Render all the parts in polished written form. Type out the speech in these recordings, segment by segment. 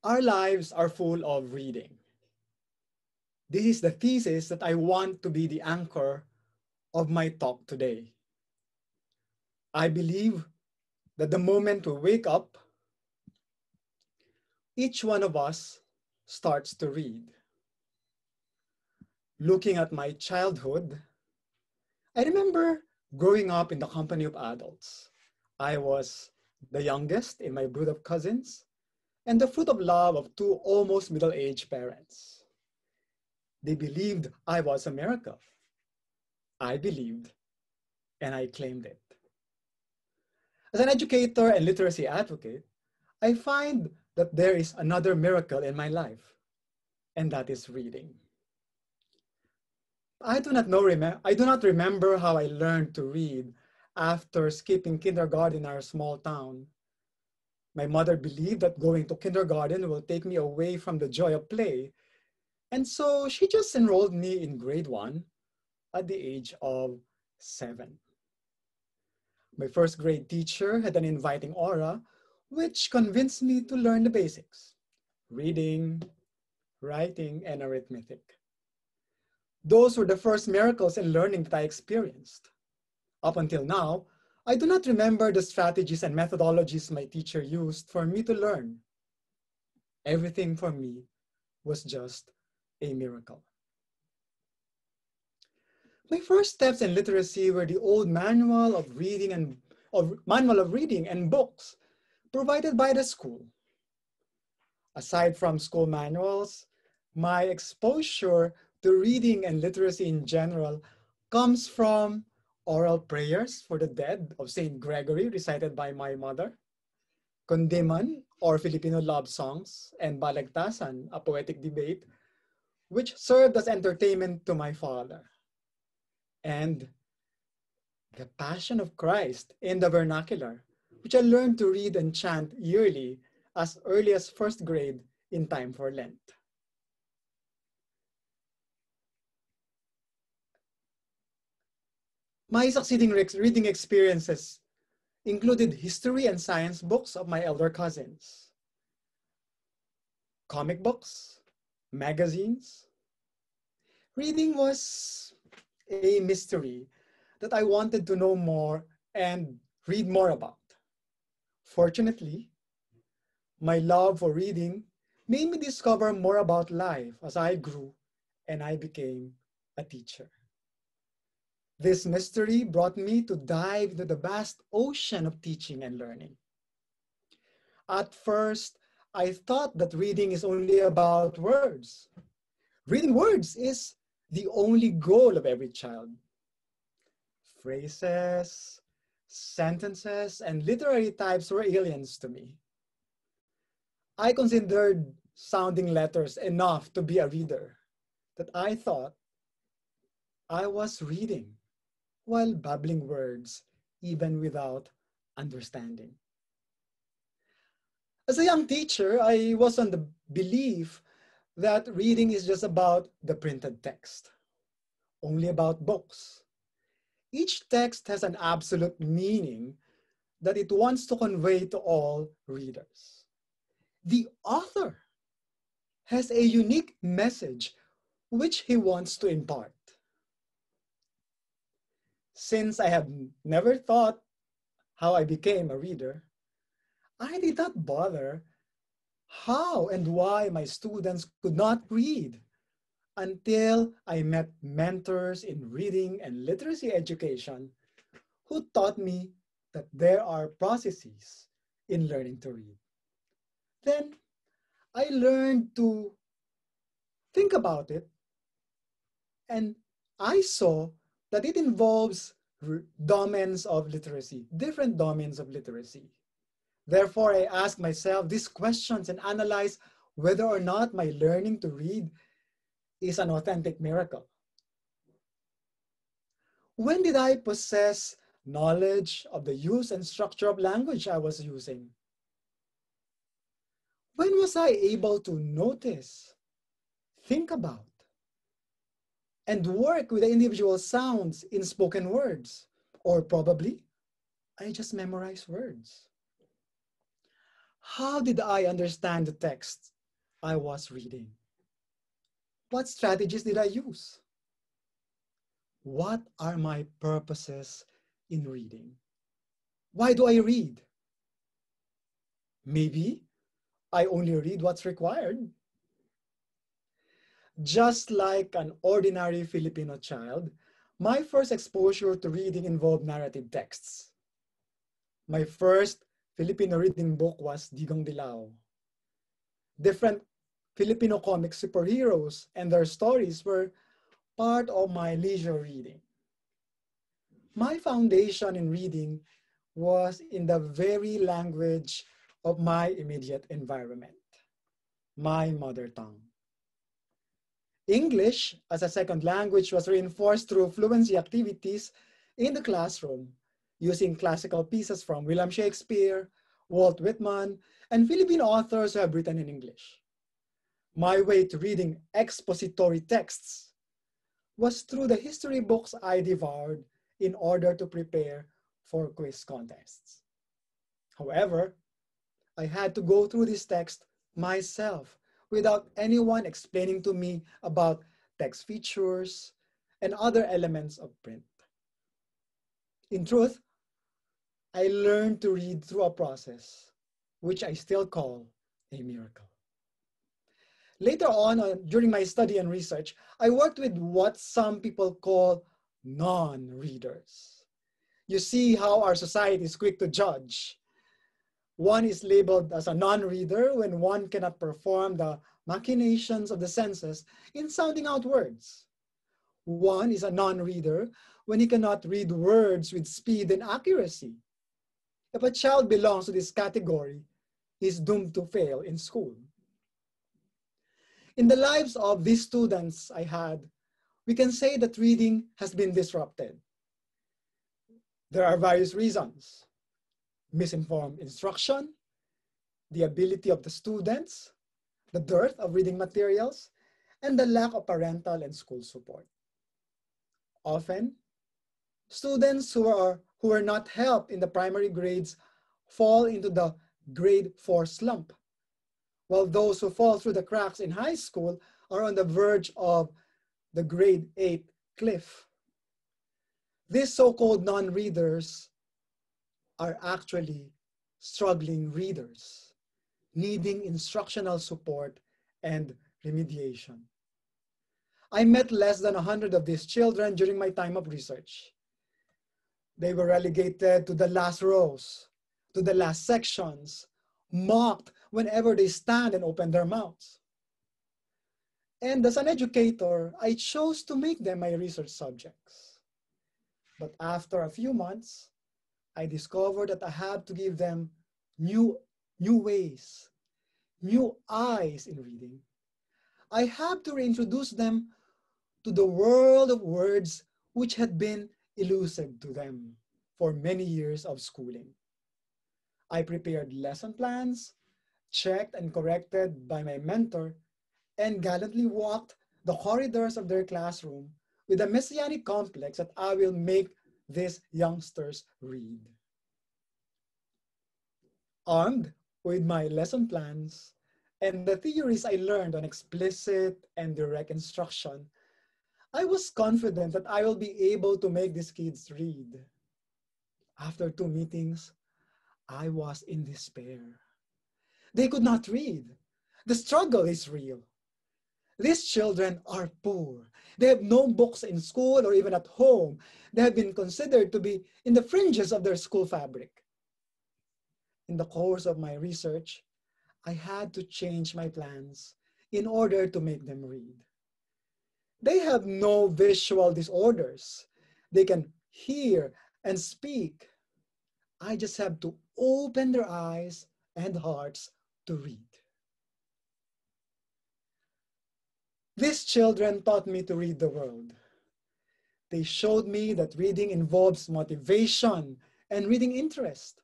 Our lives are full of reading. This is the thesis that I want to be the anchor of my talk today. I believe that the moment we wake up, each one of us starts to read. Looking at my childhood, I remember growing up in the company of adults. I was the youngest in my brood of cousins and the fruit of love of two almost middle-aged parents. They believed I was a miracle. I believed, and I claimed it. As an educator and literacy advocate, I find that there is another miracle in my life, and that is reading. I do not remember how I learned to read after skipping kindergarten in our small town. My mother believed that going to kindergarten will take me away from the joy of play, and so she just enrolled me in grade 1 at the age of 7. My first grade teacher had an inviting aura, which convinced me to learn the basics: reading, writing, and arithmetic. Those were the first miracles in learning that I experienced. Up until now, I do not remember the strategies and methodologies my teacher used for me to learn. Everything for me was just a miracle. My first steps in literacy were the old manual of reading and books provided by the school. Aside from school manuals, my exposure to reading and literacy in general comes from oral prayers for the dead of Saint Gregory recited by my mother, Kundiman or Filipino love songs, and Balagtasan, a poetic debate, which served as entertainment to my father, and the Passion of Christ in the vernacular, which I learned to read and chant yearly as early as first grade in time for Lent. My succeeding reading experiences included history and science books of my elder cousins, comic books, magazines. Reading was a mystery that I wanted to know more and read more about. Fortunately, my love for reading made me discover more about life as I grew and I became a teacher. This mystery brought me to dive into the vast ocean of teaching and learning. At first, I thought that reading is only about words. Reading words is the only goal of every child. Phrases, sentences, and literary types were aliens to me. I considered sounding letters enough to be a reader, that I thought I was reading while babbling words even without understanding. As a young teacher, I was on the belief that reading is just about the printed text, only about books. Each text has an absolute meaning that it wants to convey to all readers. The author has a unique message which he wants to impart. Since I have never thought how I became a reader, I did not bother how and why my students could not read until I met mentors in reading and literacy education who taught me that there are processes in learning to read. Then I learned to think about it, and I saw that it involves domains of literacy, different domains of literacy. Therefore, I ask myself these questions and analyze whether or not my learning to read is an authentic miracle. When did I possess knowledge of the use and structure of language I was using? When was I able to notice, think about, and work with the individual sounds in spoken words? Or probably, I just memorized words. How did I understand the text I was reading? What strategies did I use? What are my purposes in reading? Why do I read? Maybe I only read what's required. Just like an ordinary Filipino child, my first exposure to reading involved narrative texts. My first Filipino reading book was Digong Dilaw. Different Filipino comic superheroes and their stories were part of my leisure reading. My foundation in reading was in the very language of my immediate environment, my mother tongue. English as a second language was reinforced through fluency activities in the classroom, using classical pieces from William Shakespeare, Walt Whitman, and Philippine authors who have written in English. My way to reading expository texts was through the history books I devoured in order to prepare for quiz contests. However, I had to go through this text myself without anyone explaining to me about text features and other elements of print. In truth, I learned to read through a process which I still call a miracle. Later on, during my study and research, I worked with what some people call non-readers. You see how our society is quick to judge. One is labeled as a non-reader when one cannot perform the machinations of the senses in sounding out words. One is a non-reader when he cannot read words with speed and accuracy. If a child belongs to this category, he is doomed to fail in school. In the lives of these students I had, we can say that reading has been disrupted. There are various reasons: misinformed instruction, the ability of the students, the dearth of reading materials, and the lack of parental and school support. Often, students who are not helped in the primary grades fall into the grade 4 slump, while those who fall through the cracks in high school are on the verge of the grade 8 cliff. These so-called non-readers are actually struggling readers, needing instructional support and remediation. I met less than 100 of these children during my time of research. They were relegated to the last rows, to the last sections, mocked whenever they stand and open their mouths. And as an educator, I chose to make them my research subjects. But after a few months, I discovered that I had to give them new ways, new eyes in reading. I had to reintroduce them to the world of words which had been elusive to them for many years of schooling. I prepared lesson plans, checked and corrected by my mentor, and gallantly walked the corridors of their classroom with a messianic complex that I will make these youngsters read. Armed with my lesson plans and the theories I learned on explicit and direct instruction, I was confident that I will be able to make these kids read. After 2 meetings, I was in despair. They could not read. The struggle is real. These children are poor. They have no books in school or even at home. They have been considered to be in the fringes of their school fabric. In the course of my research, I had to change my plans in order to make them read. They have no visual disorders. They can hear and speak. I just have to open their eyes and hearts to read. These children taught me to read the world. They showed me that reading involves motivation and reading interest.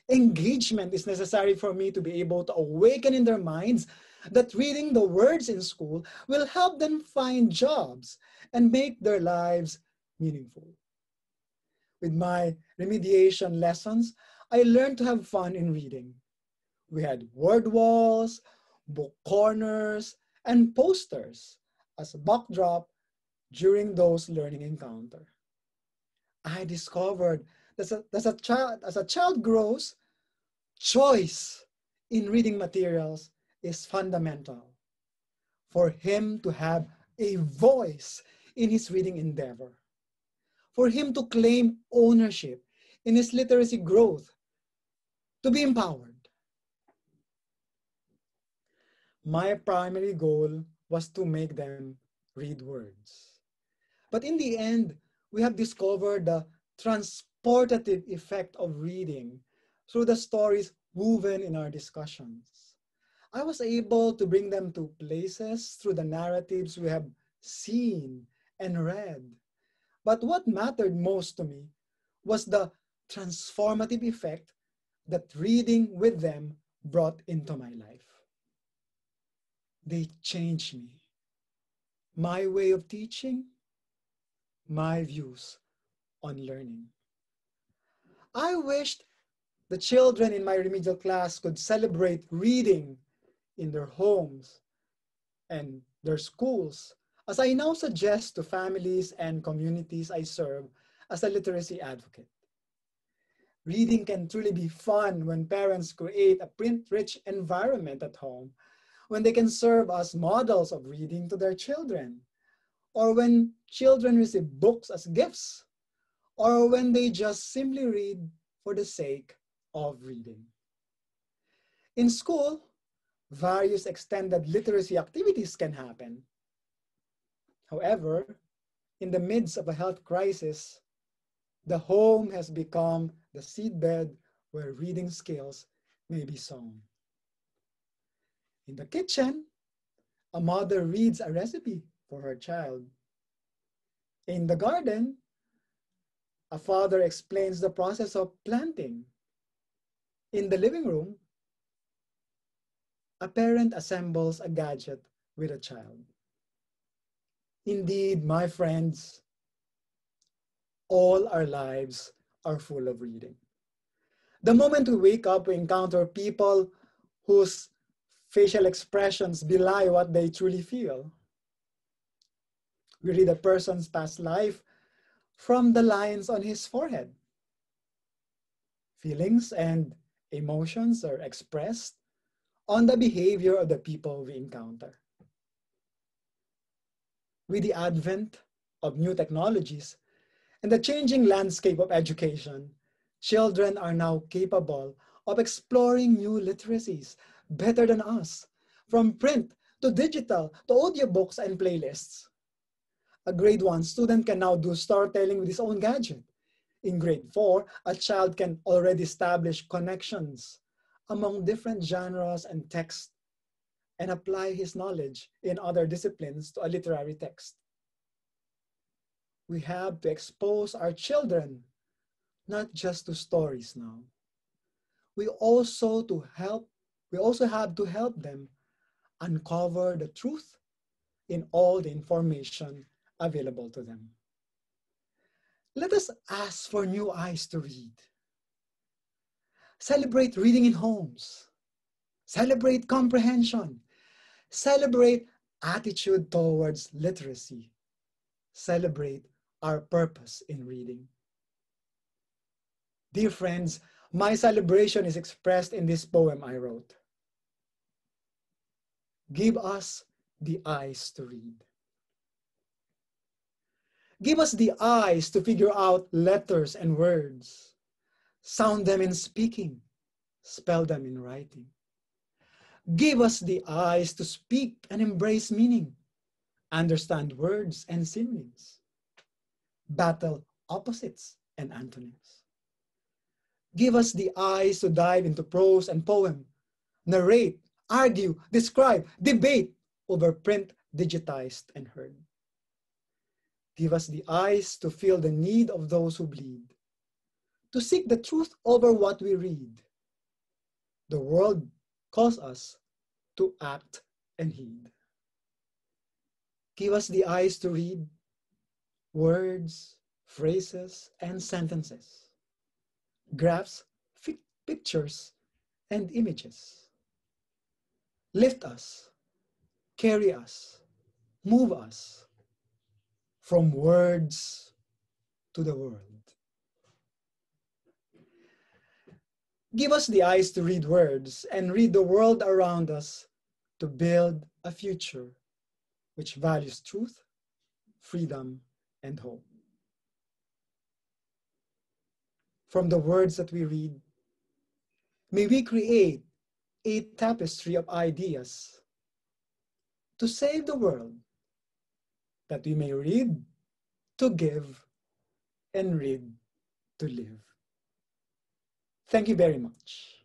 Engagement is necessary for me to be able to awaken in their minds that reading the words in school will help them find jobs and make their lives meaningful. With my remediation lessons, I learned to have fun in reading. We had word walls, book corners, and posters as a backdrop during those learning encounters. I discovered that as a child grows, choice in reading materials is fundamental for him to have a voice in his reading endeavor, for him to claim ownership in his literacy growth, to be empowered. My primary goal was to make them read words. But in the end, we have discovered the transportative effect of reading through the stories woven in our discussions. I was able to bring them to places through the narratives we have seen and read. But what mattered most to me was the transformative effect that reading with them brought into my life. They changed me, my way of teaching, my views on learning. I wished the children in my remedial class could celebrate reading in their homes and their schools, as I now suggest to families and communities I serve as a literacy advocate. Reading can truly be fun when parents create a print-rich environment at home, when they can serve as models of reading to their children, or when children receive books as gifts, or when they just simply read for the sake of reading. In school, various extended literacy activities can happen. However, in the midst of a health crisis, the home has become the seedbed where reading skills may be sown. In the kitchen, a mother reads a recipe for her child. In the garden, a father explains the process of planting. In the living room, a parent assembles a gadget with a child. Indeed, my friends, all our lives are full of reading. The moment we wake up, we encounter people whose facial expressions belie what they truly feel. We read a person's past life from the lines on his forehead. Feelings and emotions are expressed on the behavior of the people we encounter. With the advent of new technologies and the changing landscape of education, children are now capable of exploring new literacies better than us, from print to digital to audiobooks and playlists. A grade 1 student can now do storytelling with his own gadget. In grade 4, a child can already establish connections among different genres and texts and apply his knowledge in other disciplines to a literary text. We have to expose our children not just to stories now. We also have to help them uncover the truth in all the information available to them. Let us ask for new eyes to read. Celebrate reading in homes. Celebrate comprehension. Celebrate attitude towards literacy. Celebrate our purpose in reading. Dear friends, my celebration is expressed in this poem I wrote. Give us the eyes to read. Give us the eyes to figure out letters and words. Sound them in speaking, spell them in writing. Give us the eyes to speak and embrace meaning, understand words and synonyms, battle opposites and antonyms. Give us the eyes to dive into prose and poem, narrate, argue, describe, debate over print, digitized, and heard. Give us the eyes to feel the need of those who bleed, to seek the truth over what we read. The world calls us to act and heed. Give us the eyes to read words, phrases, and sentences, graphs, pictures, and images. lift us, carry us, move us from words to the world. Give us the eyes to read words and read the world around us to build a future which values truth, freedom, and hope. From the words that we read, may we create a tapestry of ideas to save the world, that we may read to give and read to live. Thank you very much.